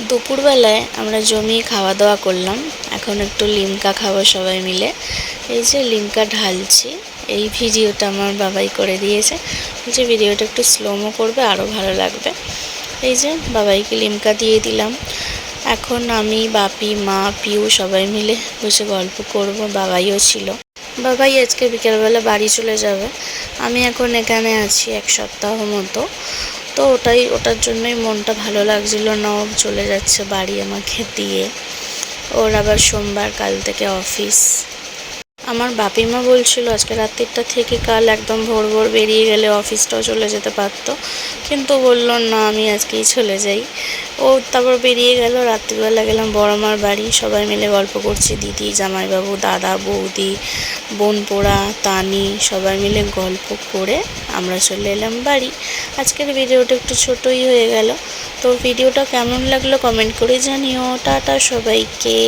দুপুরবেলায় আমরা জমিয়ে খাওয়া দাওয়া করলাম। এখন একটু লিমকা খাবো সবাই মিলে। এই যে লিমকা ঢালছি, এই ভিডিওটা আমার বাবাই করে দিয়েছে। বলছে ভিডিওটা একটু স্লোমো করবে, আরও ভালো লাগবে। এই যে বাবাইকে লিমকা দিয়ে দিলাম। এখন আমি, বাপি, মা, পিউ সবাই মিলে বসে গল্প করব। বাবাইও ছিল। বাবাই আজকে বিকেলবেলা বাড়ি চলে যাবে। আমি এখন এখানে আছি 1 সপ্তাহ মতো। তো ওটার জন্যই মনটা ভালো লাগছিল না। ও চলে যাচ্ছে বাড়ি আমাকে দিয়ে। ওর আবার সোমবার, কাল থেকে অফিস। আমার বাপিমা বলছিল আজকে রাত্রিটা থেকে কাল একদম ভোর ভোর বেরিয়ে গেলে অফিসটাও চলে যেতে পারতো, কিন্তু বলল না আমি আজকেই চলে যাই। ও তারপর বেরিয়ে গেল। রাত্রিবেলা গেলাম বড়মার বাড়ি, সবাই মিলে গল্প করছি। দিদি, জামাইবাবু, দাদা, বৌদি, বোনপোড়া, তানি সবাই মিলে গল্প করে আমরা চলে এলাম বাড়ি। আজকের ভিডিওটা একটু ছোটই হয়ে গেল। তো ভিডিওটা কেমন লাগলো কমেন্ট করে জানিও। টাটা সবাইকে।